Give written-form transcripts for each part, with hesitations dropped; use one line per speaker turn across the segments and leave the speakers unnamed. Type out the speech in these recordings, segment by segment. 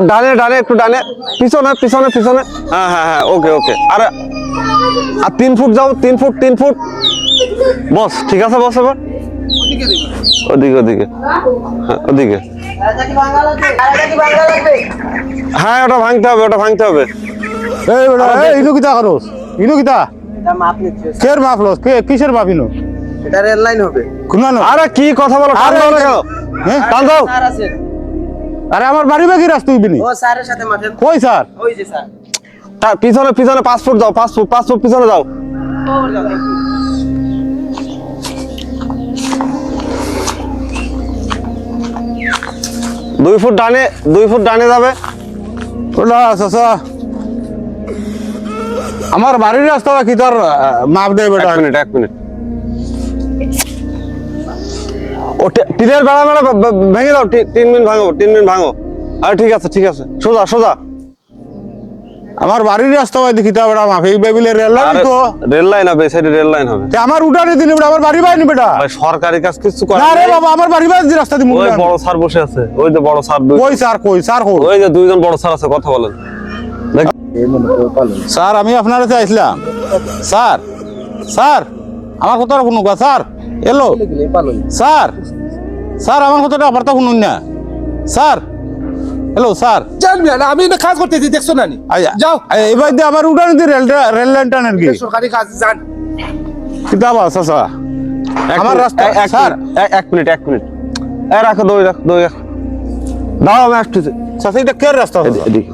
ডানে ডানে একটু ডানে, পিছনে পিছনে পিছনে। হ্যাঁ হ্যাঁ হ্যাঁ, ওকে ওকে। আর 3 ফুট যাও, 3 ফুট 3 ফুট। বস ঠিক আছে, বস এবার ওদিকে ওদিকে, হ্যাঁ ওদিকে। হ্যাঁ ওটা ভাঙতে হবে, ওটা ভাঙতে হবে।
এই বেটা এই ইনু কিতা করস? ইনু কিতা?
এটা মাপ নিচ্ছে।
কের মাপ লস? কিসের মাপ ইনু?
এটা রেল লাইন হবে।
কোন?
আরে কি কথা বলো, টান দাও না কেন?
হ্যাঁ
টান দাও।
স্যার আছে।
আরে আমার বাড়ি বাকি রাস্তা হইবিনি।
ও স্যারের সাথে মাঠে।
কই স্যার?
ওই যে স্যার।
পিছনে পিছনে 5 ফুট যাও, 5 ফুট পিছনে যাও। দুই ফুট ডানে, 2 ফুট ডানে যাবে।
ওলা চাচা আমার বাড়ির রাস্তা কি তোর মাপ দেয় বেটা?
1 মিনিট 1 মিনিট। ও টিনের বেড়া বেড়া ভেঙে দাও, 3 মিনিট ভাঙো, 3 মিনিট ভাঙো। আরে ঠিক আছে ঠিক আছে, সোজা সোজা।
আমার বাড়ির রাস্তা দেখি তা বেটা মাপ এই বেবিলে রেল লাইন তো।
রেল লাইন হবে, সাইডে রেল লাইন হবে।
তে আমার উঠানে দিলি বেটা, আমার বাড়ি বাইনি বেটা।
ভাই সরকারি কাজ কিছু করে
না রে বাবা, আমার বাড়ি বাইনি রাস্তা দি মুখ।
ওই বড় স্যার বসে আছে, ওই যে বড় স্যার।
কই স্যার? কই স্যার? কই?
ওই যে 2 জন বড় স্যার আছে, কথা বলেন।
স্যার আমি আপনার কাছে আইছিলাম। স্যার স্যার আমার কথাটা শুনুক স্যার। এলো স্যার, স্যার আমার কথাটা বার্তা শুনুন না স্যার। Hello sir.
জানবি না, আমি না কাজ করতেছি, দেখছো না নি? যাও
এবার দিয়ে আমার উঠানে দিয়ে রেল লাইনটা নাকি
সরকারি কাজ জান।
কিতাব আছে স্যার আমার রাস্তা। Sir
1 minute 1 minute. রাখো, দই রাখো, দই রাখো। দাও আমি আসতেছি।
স্যার এটা কে রাস্তা?
এদিকে।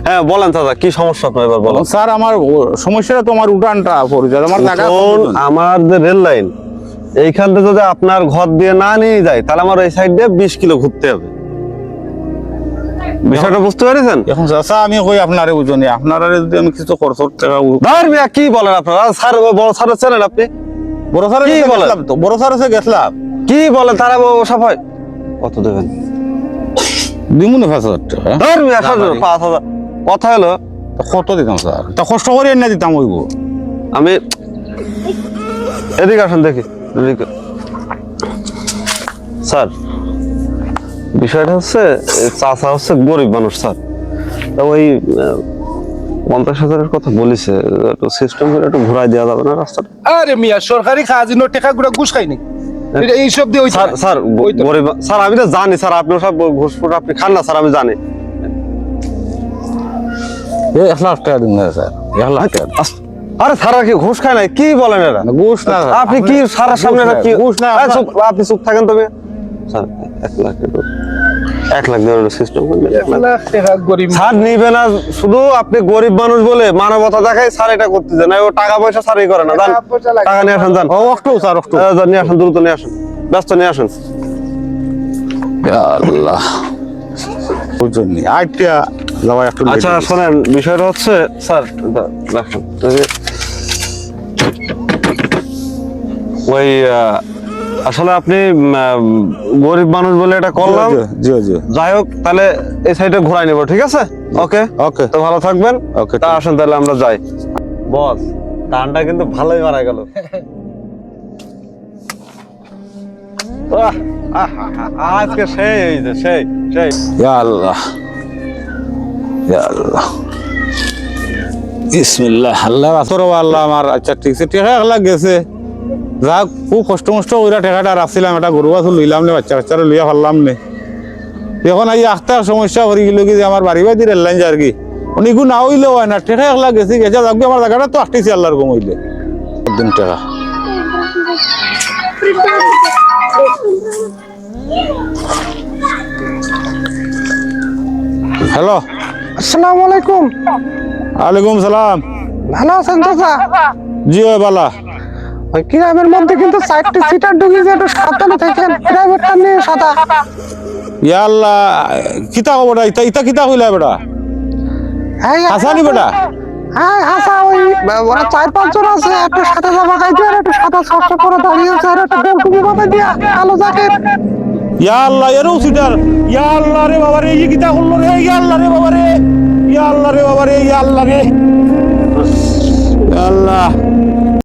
হ্যাঁ বলেন দাদা, কি সমস্যা আপনার এবার বলেন।
স্যার আমার সমস্যাটা তো আমার উঠানটা পড়ে আমার জায়গা।
আমার যে রেল লাইন এইখান থেকে যদি আপনার ঘর দিয়ে না নিয়ে যায়, তাহলে আমার এই সাইড দিয়ে 20 কিলো ঘুরতে হবে। বিষয়টা বুঝতে পেরেছেন?
এখন চাচা আমি কই আপনারে বুঝনি, আপনারা যদি আমি কিছু খরচ টাকা
ধর মিয়া, কি বলেন আপনারা? স্যার বড় স্যার চেনেন আপনি?
বড় স্যার
কি বলেন?
তো বড় স্যার আছে গেছিলাম।
কি বলেন? তারা সব হয়। কত দেবেন?
দিমুনি 5,000 টাকা।
ধর মিয়া, 5,000 কথা হলো।
কত দিতাম স্যার? তা কষ্ট করে এনে দিতাম হইব।
আমি এদিকে আসেন দেখি। এদিকে। স্যার বিষয়টা হচ্ছে, চাচা হচ্ছে গরিব মানুষ স্যার। তা ওই 50,000-এর কথা বলিছে, একটু সিস্টেম করে একটু ঘুরাই দেওয়া যাবে না রাস্তাটা?
আরে মিয়া সরকারি কাজ নো টাকা গুড়া ঘুষ খাই নাকি? এটা এইসব দিয়ে হইছে
স্যার
না।
স্যার গরিব স্যার, আমি তো জানি স্যার, আপনি সব ঘুষ ফুট আপনি খান না স্যার, আমি জানি।
1 লাখ টাকা দিন না স্যার, 1 লাখ টাকা।
আরে স্যার কি ঘুষ খায় নাই? কি বলেন এরা?
ঘুষ না
আপনি কি সারা সামনে কি
ঘুষ না?
আপনি চুপ থাকেন তবে। স্যার 1 লাখ, 1 লাখ দেওয়ার সিস্টেম করবেন।
1 লাখ টাকা গরিব
স্যার নিবে না, শুধু আপনি গরিব মানুষ বলে মানবতা দেখায় স্যার এটা করতেছে না। ও টাকা পয়সা স্যারই করে না। জান টাকা নিয়ে আসেন, যান।
অক্টো স্যার অক্টো
নিয়ে আসেন, দ্রুত নিয়ে আসেন, ব্যস্ত নিয়ে আসেন।
আল্লাহ বুঝুনি আইটা যাওয়া একটু।
আচ্ছা শোনেন, বিষয়টা হচ্ছে স্যার রাখেন। ওই আসলে আপনি গরিব মানুষ বলে এটা করলাম।
জি জি
যাই হোক, তাহলে এই সাইডে ঘোরাই নেবো, ঠিক আছে? ওকে
ওকে
তো ভালো থাকবেন।
ওকে
তা আসেন তাহলে আমরা যাই। বস টানটা কিন্তু ভালোই মারা গেল। আজকে সেই হয়েছে, সেই সেই।
ইয়া আল্লাহ ইয়া আল্লাহ বিসমিল্লাহ। আল্লাহ আসর আল্লাহ আমার। আচ্ছা ঠিক আছে, টাকা 1 লাখ গেছে। যাক খুব কষ্ট মষ্ট ওইটা টাকাটা রাখছিলাম, একটা গরু বাছুর লইলাম নে, বাচ্চা কাচ্চারা লইয়া ফেললাম নে। এখন এই আখতার সমস্যা হয়ে গেল কি যে আমার বাড়ি বাড়ি রেল লাইন যার কি অনেকু না হইলেও হয় না। টাকা 1 লাখ গেছে গেছে, যাক আমার জায়গাটা তো আসতেছি আল্লাহর কম হইলে দিন টাকা। হ্যালো
আসসালামু আলাইকুম।
ওয়ালাইকুম সালাম।
ভালো আছেন চাচা?
জি ওই বালা।
ওই গ্রামের মধ্যে কিন্তু 4টি সিটার ঢুকিয়েছে, একটু সাবধানে থাকেন। প্রাইভেটটা নিয়ে সাদা।
ইয়া আল্লাহ কিতা খবর? ইতা ইতা কিতা কইলা বেটা? হাসানি বেটা?
হ্যাঁ হাসা, ওই ওরা 4-5 জন আছে, একটা সাদা জামা গাইতে আর একটা সাদা শর্ট পরে দাঁড়িয়ে আছে, আর একটা গোলটুপি মাথায় দিয়া কালো জ্যাকেট।
ইয়া আল্লাহ এরও সিটার। ইয়া আল্লাহ রে বাবা রে, এই কিতা করলো রে? ইয়া আল্লাহ রে বাবা রে, ইয়া আল্লাহ রে বাবা রে, ইয়া আল্লাহ রে, ইয়া আল্লাহ।